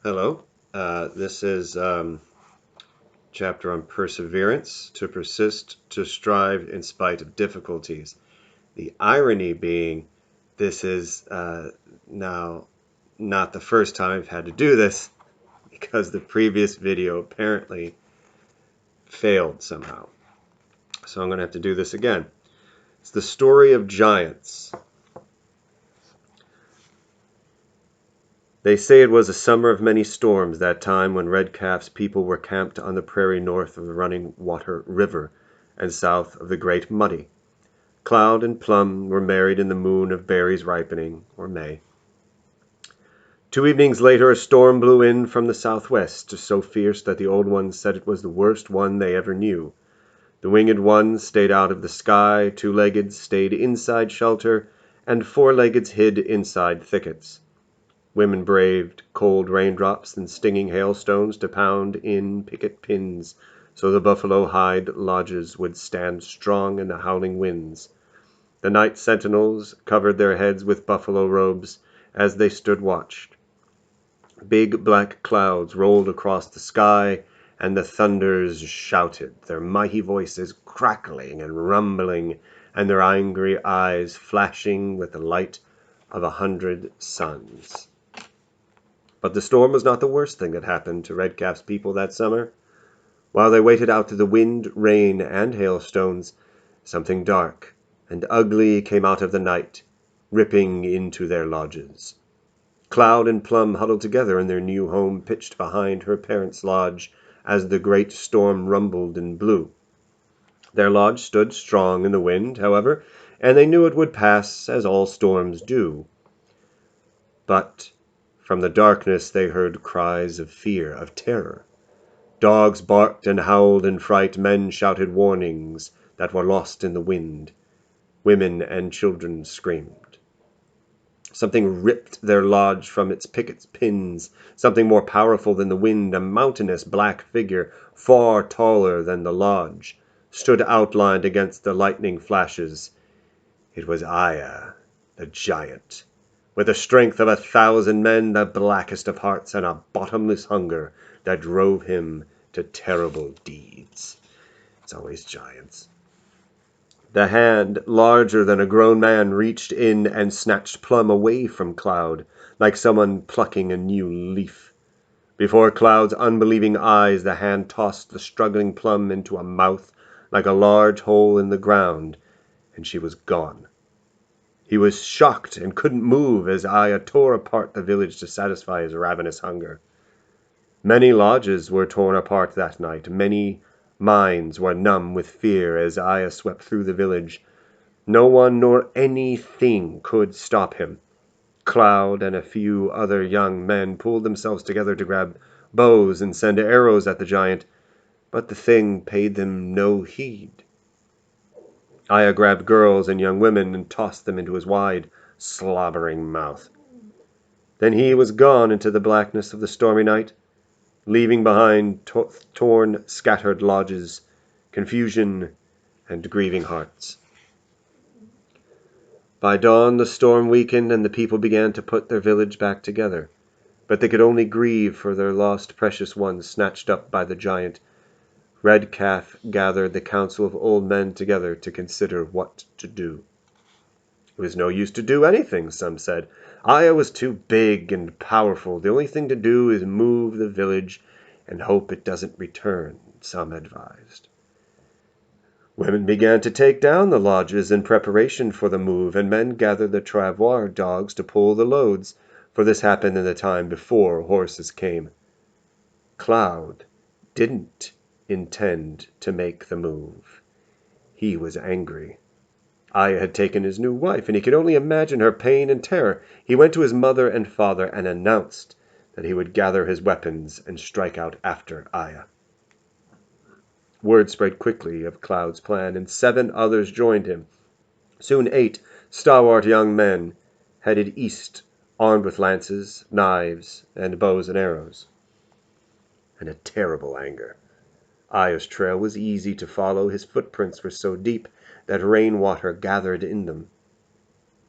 Hello. This is chapter on perseverance, to persist, to strive in spite of difficulties. The irony being, this is now not the first time I've had to do this because the previous video apparently failed somehow. So I'm going to have to do this again. It's the story of giants. They say it was a summer of many storms that time when Redcalf's people were camped on the prairie north of the running water river and south of the Great Muddy. Cloud and Plum were married in the moon of berries ripening, or May. 2 evenings later a storm blew in from the southwest, so fierce that the old ones said it was the worst one they ever knew. The winged ones stayed out of the sky, two-legged stayed inside shelter, and four-leggeds hid inside thickets. Women braved cold raindrops and stinging hailstones to pound in picket pins so the buffalo hide lodges would stand strong in the howling winds. The night sentinels covered their heads with buffalo robes as they stood watched. Big black clouds rolled across the sky, and the thunders shouted, their mighty voices crackling and rumbling, and their angry eyes flashing with the light of 100 suns. But the storm was not the worst thing that happened to Redcalf's people that summer. While they waited out the wind, rain, and hailstones, something dark and ugly came out of the night, ripping into their lodges. Cloud and Plum huddled together in their new home pitched behind her parents' lodge as the great storm rumbled and blew. Their lodge stood strong in the wind, however, and they knew it would pass, as all storms do. But from the darkness they heard cries of fear, of terror. Dogs barked and howled in fright, men shouted warnings that were lost in the wind. Women and children screamed. Something ripped their lodge from its picket pins, something more powerful than the wind, a mountainous black figure, far taller than the lodge, stood outlined against the lightning flashes. It was Aya, the giant, with the strength of 1,000 men, the blackest of hearts, and a bottomless hunger that drove him to terrible deeds. It's always giants. The hand, larger than a grown man, reached in and snatched Plum away from Cloud, like someone plucking a new leaf. Before Cloud's unbelieving eyes, the hand tossed the struggling Plum into a mouth like a large hole in the ground, and she was gone. He was shocked and couldn't move as Aya tore apart the village to satisfy his ravenous hunger. Many lodges were torn apart that night. Many minds were numb with fear as Aya swept through the village. No one nor anything could stop him. Cloud and a few other young men pulled themselves together to grab bows and send arrows at the giant, but the thing paid them no heed. Aya grabbed girls and young women and tossed them into his wide, slobbering mouth. Then he was gone into the blackness of the stormy night, leaving behind torn, scattered lodges, confusion, and grieving hearts. By dawn the storm weakened and the people began to put their village back together, but they could only grieve for their lost precious ones snatched up by the giant. Redcalf gathered the council of old men together to consider what to do. It was no use to do anything, some said. Aya was too big and powerful. The only thing to do is move the village and hope it doesn't return, some advised. Women began to take down the lodges in preparation for the move, and men gathered the travois dogs to pull the loads, for this happened in the time before horses came. Cloud didn't intend to make the move. He was angry. Aya had taken his new wife, and he could only imagine her pain and terror. He went to his mother and father and announced that he would gather his weapons and strike out after Aya. Word spread quickly of Cloud's plan, and 7 others joined him. Soon 8 stalwart young men headed east, armed with lances, knives, and bows and arrows. And a terrible anger. Aya's trail was easy to follow. His footprints were so deep that rainwater gathered in them.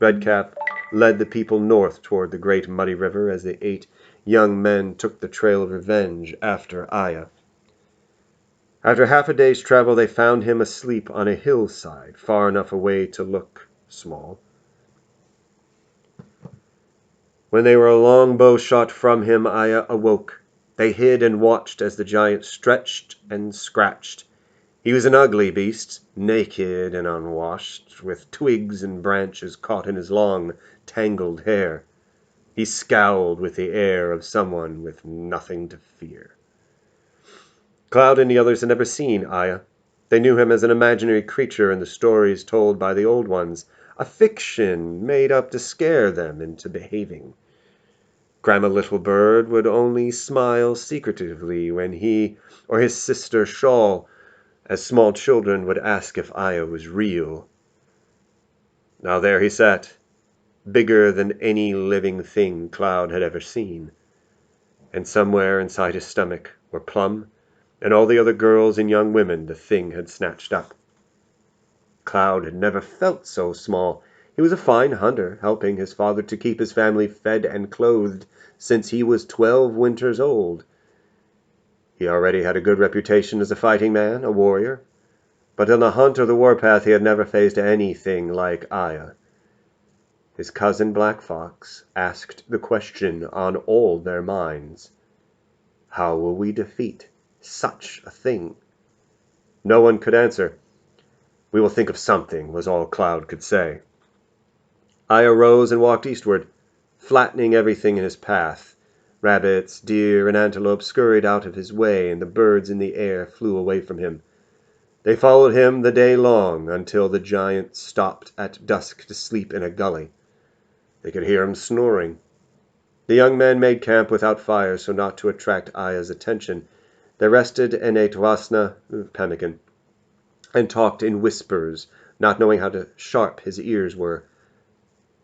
Redcalf led the people north toward the great muddy river as the 8 young men took the trail of revenge after Aya. After half a day's travel, they found him asleep on a hillside, far enough away to look small. When they were a long bow shot from him, Aya awoke. They hid and watched as the giant stretched and scratched. He was an ugly beast, naked and unwashed, with twigs and branches caught in his long, tangled hair. He scowled with the air of someone with nothing to fear. Cloud and the others had never seen Aya. They knew him as an imaginary creature in the stories told by the old ones, a fiction made up to scare them into behaving. Grandma Littlebird would only smile secretively when he or his sister Shawl, as small children, would ask if Aya was real. Now there he sat, bigger than any living thing Cloud had ever seen. And somewhere inside his stomach were Plum and all the other girls and young women the thing had snatched up. Cloud had never felt so small. He was a fine hunter, helping his father to keep his family fed and clothed since he was 12 winters old. He already had a good reputation as a fighting man, a warrior, but on the hunt or the warpath he had never faced anything like Aya. His cousin Black Fox asked the question on all their minds. How will we defeat such a thing? No one could answer. We will think of something, was all Cloud could say. Aya rose and walked eastward, flattening everything in his path. Rabbits, deer, and antelope scurried out of his way, and the birds in the air flew away from him. They followed him the day long, until the giant stopped at dusk to sleep in a gully. They could hear him snoring. The young men made camp without fire so not to attract Aya's attention. They rested and ate wasna pemmican, and talked in whispers, not knowing how sharp his ears were.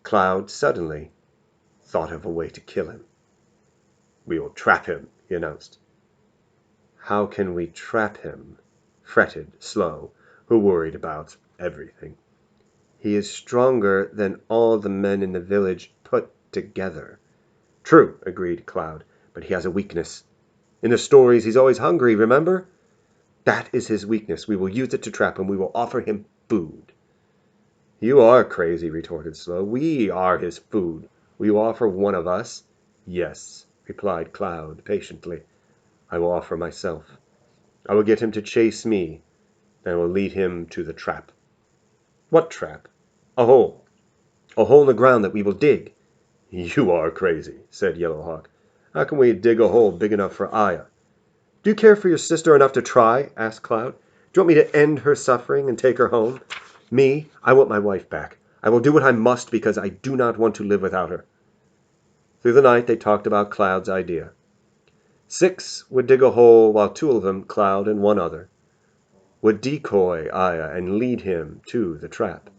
Cloud suddenly thought of a way to kill him. We will trap him, he announced. How can we trap him? Fretted Slow, who worried about everything. He is stronger than all the men in the village put together. True, agreed Cloud, but he has a weakness. In the stories he's always hungry, remember? That is his weakness. We will use it to trap him. We will offer him food. You are crazy, retorted Slow. We are his food. Will you offer one of us? Yes, replied Cloud patiently. I will offer myself. I will get him to chase me, and will lead him to the trap. What trap? A hole. A hole in the ground that we will dig. You are crazy, said Yellowhawk. How can we dig a hole big enough for Aya? Do you care for your sister enough to try? Asked Cloud. Do you want me to end her suffering and take her home? Me, I want my wife back. I will do what I must because I do not want to live without her. Through the night they talked about Cloud's idea. 6 would dig a hole while 2 of them, Cloud and 1 other, would decoy Aya and lead him to the trap.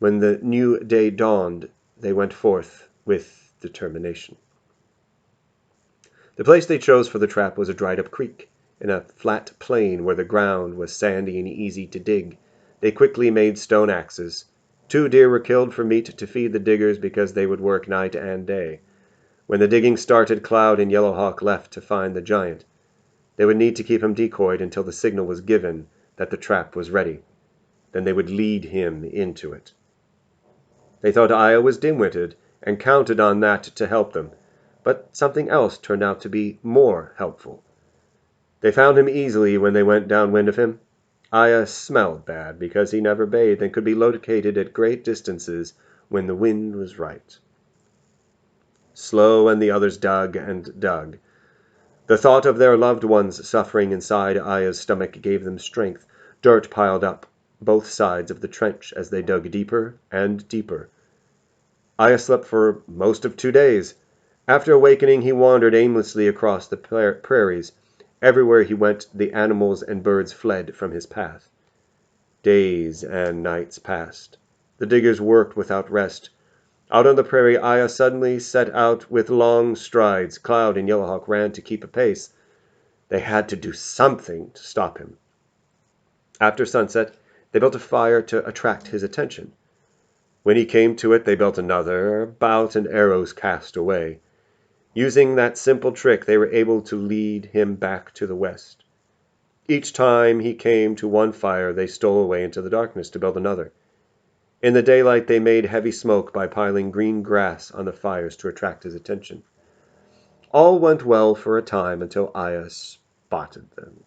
When the new day dawned, they went forth with determination. The place they chose for the trap was a dried-up creek, in a flat plain where the ground was sandy and easy to dig. They quickly made stone axes. 2 deer were killed for meat to feed the diggers because they would work night and day. When the digging started, Cloud and Yellowhawk left to find the giant. They would need to keep him decoyed until the signal was given that the trap was ready. Then they would lead him into it. They thought Aya was dim-witted and counted on that to help them, but something else turned out to be more helpful. They found him easily when they went downwind of him. Aya smelled bad because he never bathed and could be located at great distances when the wind was right. Slow and the others dug and dug. The thought of their loved ones suffering inside Aya's stomach gave them strength. Dirt piled up both sides of the trench as they dug deeper and deeper. Aya slept for most of 2 days. After awakening, he wandered aimlessly across the prairies. Everywhere he went, the animals and birds fled from his path. Days and nights passed. The diggers worked without rest. Out on the prairie, Aya suddenly set out with long strides. Cloud and Yellowhawk ran to keep a pace. They had to do something to stop him. After sunset, they built a fire to attract his attention. When he came to it, they built another, bout and arrows cast away. Using that simple trick, they were able to lead him back to the west. Each time he came to one fire, they stole away into the darkness to build another. In the daylight, they made heavy smoke by piling green grass on the fires to attract his attention. All went well for a time until Aya spotted them.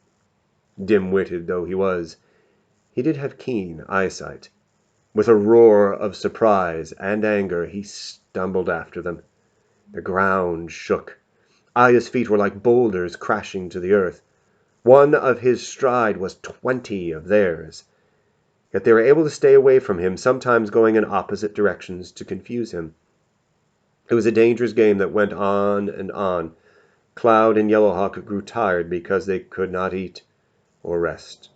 Dim-witted though he was, he did have keen eyesight. With a roar of surprise and anger, he stumbled after them. The ground shook. Aya's feet were like boulders crashing to the earth. One of his stride was 20 of theirs. Yet they were able to stay away from him, sometimes going in opposite directions to confuse him. It was a dangerous game that went on and on. Cloud and Yellowhawk grew tired because they could not eat or rest.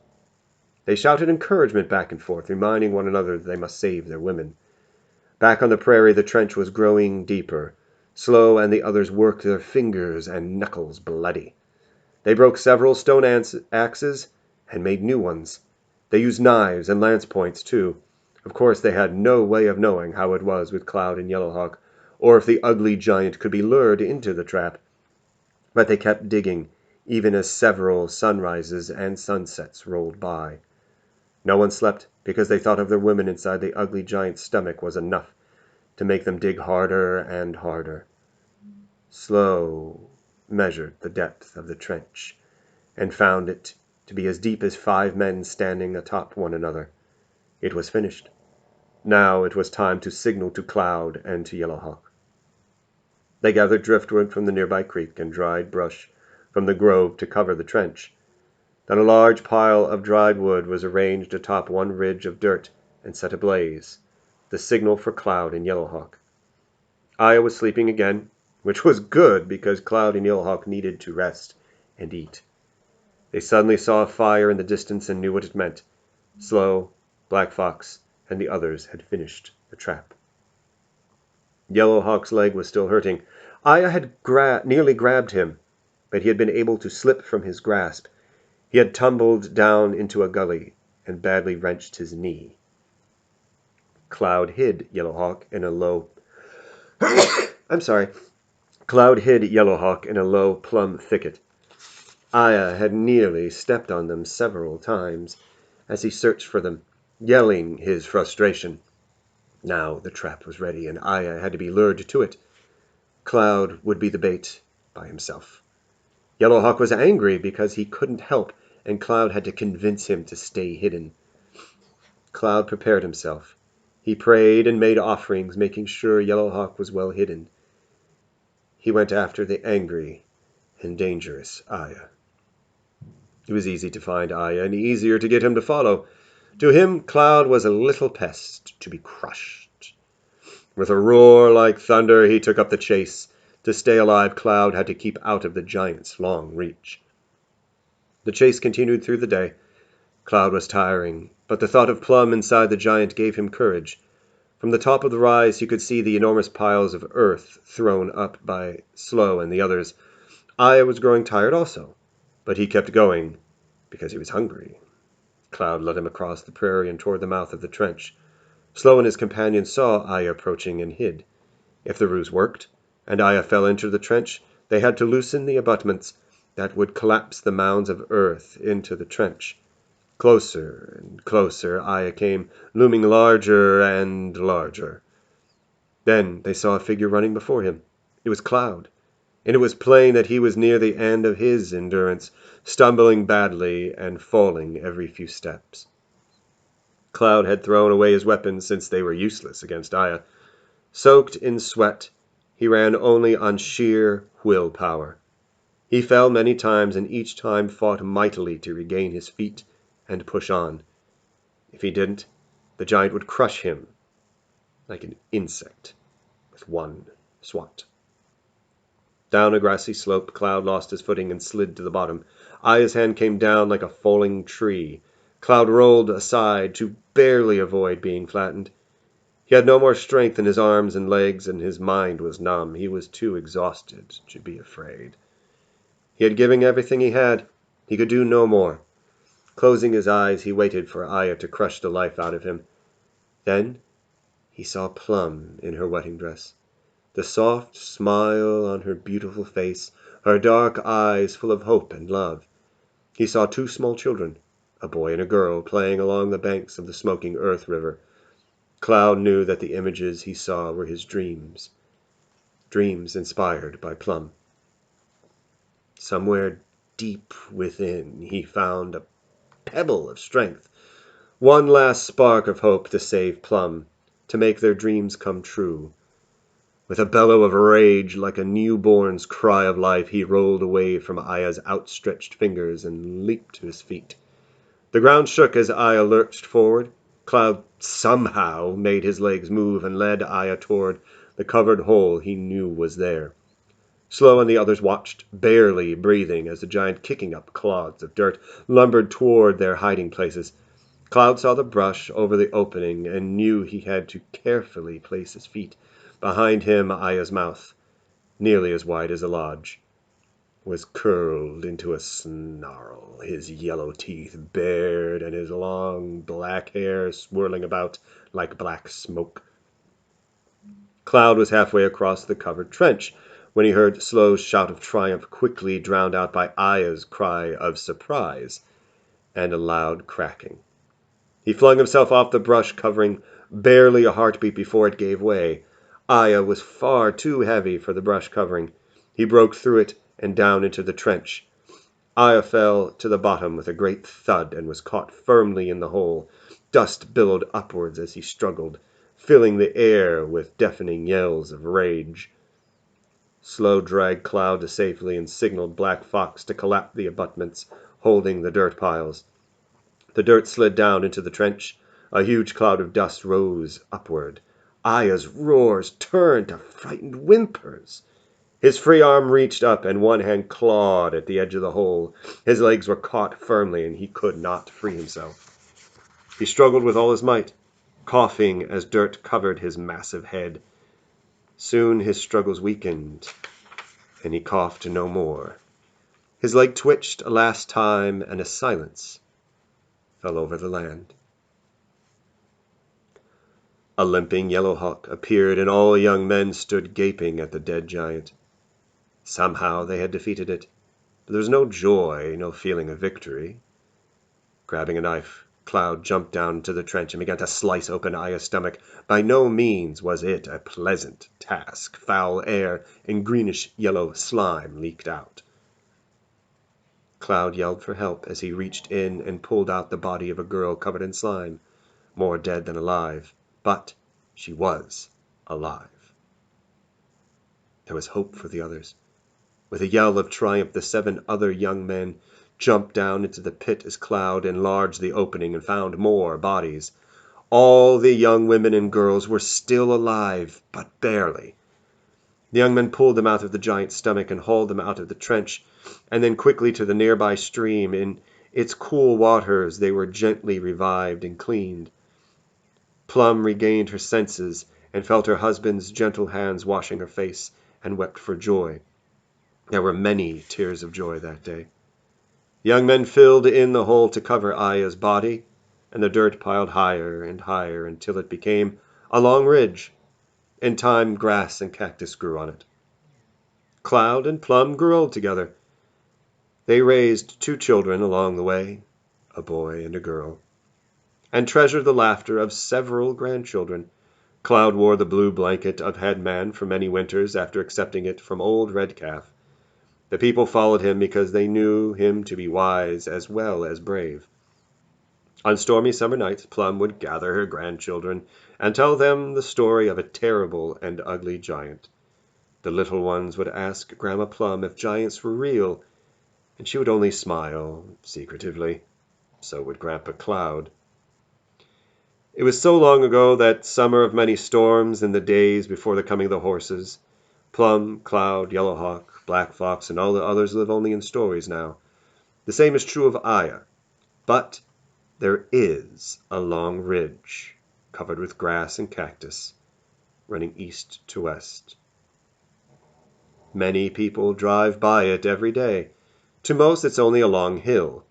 They shouted encouragement back and forth, reminding one another that they must save their women. Back on the prairie, the trench was growing deeper. Slow and the others worked their fingers and knuckles bloody. They broke several stone axes and made new ones. They used knives and lance points, too. Of course, they had no way of knowing how it was with Cloud and Yellowhawk, or if the ugly giant could be lured into the trap. But they kept digging, even as several sunrises and sunsets rolled by. No one slept, because they thought of their women inside the ugly giant's stomach was enough to make them dig harder and harder. Slow measured the depth of the trench, and found it to be as deep as 5 men standing atop one another. It was finished. Now it was time to signal to Cloud and to Yellowhawk. They gathered driftwood from the nearby creek and dried brush from the grove to cover the trench. Then a large pile of dried wood was arranged atop one ridge of dirt and set ablaze, the signal for Cloud and Yellowhawk. Aya was sleeping again, which was good because Cloud and Yellowhawk needed to rest and eat. They suddenly saw a fire in the distance and knew what it meant. Slow, Black Fox, and the others had finished the trap. Yellowhawk's leg was still hurting. Aya had nearly grabbed him, but he had been able to slip from his grasp. He had tumbled down into a gully and badly wrenched his knee. Cloud hid Yellowhawk in a low Cloud hid Yellowhawk in a low plum thicket. Aya had nearly stepped on them several times as he searched for them, yelling his frustration. Now the trap was ready, and Aya had to be lured to it. Cloud would be the bait by himself. Yellowhawk was angry because he couldn't help, and Cloud had to convince him to stay hidden. Cloud prepared himself. He prayed and made offerings, making sure Yellowhawk was well hidden. He went after the angry and dangerous Aya. It was easy to find Aya and easier to get him to follow. To him, Cloud was a little pest to be crushed. With a roar like thunder, he took up the chase. To stay alive, Cloud had to keep out of the giant's long reach. The chase continued through the day. Cloud was tiring, but the thought of Plum inside the giant gave him courage. From the top of the rise, he could see the enormous piles of earth thrown up by Slow and the others. Aya was growing tired also, but he kept going because he was hungry. Cloud led him across the prairie and toward the mouth of the trench. Slow and his companions saw Aya approaching and hid. If the ruse worked, and Aya fell into the trench, they had to loosen the abutments that would collapse the mounds of earth into the trench. Closer and closer Aya came, looming larger and larger. Then they saw a figure running before him. It was Cloud, and it was plain that he was near the end of his endurance, stumbling badly and falling every few steps. Cloud had thrown away his weapons since they were useless against Aya. Soaked in sweat, he ran only on sheer willpower. He fell many times and each time fought mightily to regain his feet and push on. If he didn't, the giant would crush him like an insect with one swat. Down a grassy slope, Cloud lost his footing and slid to the bottom. Aya's hand came down like a falling tree. Cloud rolled aside to barely avoid being flattened. He had no more strength in his arms and legs, and his mind was numb. He was too exhausted to be afraid. He had given everything he had. He could do no more. Closing his eyes, he waited for Aya to crush the life out of him. Then he saw Plum in her wedding dress, the soft smile on her beautiful face, her dark eyes full of hope and love. He saw two small children, a boy and a girl, playing along the banks of the smoking Earth River. Cloud knew that the images he saw were his dreams, dreams inspired by Plum. Somewhere deep within he found a pebble of strength, one last spark of hope to save Plum, to make their dreams come true. With a bellow of rage, like a newborn's cry of life, he rolled away from Aya's outstretched fingers and leaped to his feet. The ground shook as Aya lurched forward. Cloud somehow made his legs move and led Aya toward the covered hole he knew was there. Slow and the others watched, barely breathing, as the giant, kicking up clods of dirt, lumbered toward their hiding places. Cloud saw the brush over the opening and knew he had to carefully place his feet. Behind him, Aya's mouth, nearly as wide as a lodge, was curled into a snarl, his yellow teeth bared and his long black hair swirling about like black smoke. Cloud was halfway across the covered trench when he heard Slow's shout of triumph, quickly drowned out by Aya's cry of surprise and a loud cracking. He flung himself off the brush covering, barely a heartbeat before it gave way. Aya was far too heavy for the brush covering. He broke through it and down into the trench. Aya fell to the bottom with a great thud and was caught firmly in the hole. Dust billowed upwards as he struggled, filling the air with deafening yells of rage. Slow dragged Cloud to safety and signaled Black Fox to collapse the abutments holding the dirt piles. The dirt slid down into the trench. A huge cloud of dust rose upward. Aya's roars turned to frightened whimpers. His free arm reached up, and one hand clawed at the edge of the hole. His legs were caught firmly, and he could not free himself. He struggled with all his might, coughing as dirt covered his massive head. Soon his struggles weakened, and he coughed no more. His leg twitched a last time, and a silence fell over the land. A limping yellow hawk appeared, and all young men stood gaping at the dead giant. Somehow they had defeated it, but there was no joy, no feeling of victory. Grabbing a knife, Cloud jumped down into the trench and began to slice open Aya's stomach. By no means was it a pleasant task. Foul air and greenish-yellow slime leaked out. Cloud yelled for help as he reached in and pulled out the body of a girl covered in slime, more dead than alive. But she was alive. There was hope for the others. With a yell of triumph, the 7 other young men jumped down into the pit as Cloud enlarged the opening and found more bodies. All the young women and girls were still alive, but barely. The young men pulled them out of the giant's stomach and hauled them out of the trench, and then quickly to the nearby stream. In its cool waters they were gently revived and cleaned. Plum regained her senses and felt her husband's gentle hands washing her face, and wept for joy. There were many tears of joy that day. The young men filled in the hole to cover Aya's body, and the dirt piled higher and higher until it became a long ridge. In time, grass and cactus grew on it. Cloud and Plum grew old together. They raised 2 children along the way, a boy and a girl, and treasured the laughter of several grandchildren. Cloud wore the blue blanket of headman for many winters after accepting it from old Redcalf. The people followed him because they knew him to be wise as well as brave. On stormy summer nights, Plum would gather her grandchildren and tell them the story of a terrible and ugly giant. The little ones would ask Grandma Plum if giants were real, and she would only smile secretively. So would Grandpa Cloud. It was so long ago, that summer of many storms, in the days before the coming of the horses. Plum, Cloud, Yellowhawk, Black Fox, and all the others live only in stories now. The same is true of Aya. But there is a long ridge, covered with grass and cactus, running east to west. Many people drive by it every day. To most, it's only a long hill.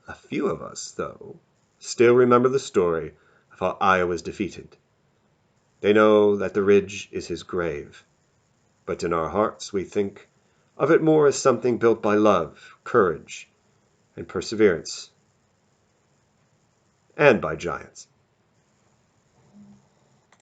A few of us, though, still remember the story of how Aya was defeated They know that the ridge is his grave, but in our hearts we think of it more as something built by love, courage, and perseverance, and by giants.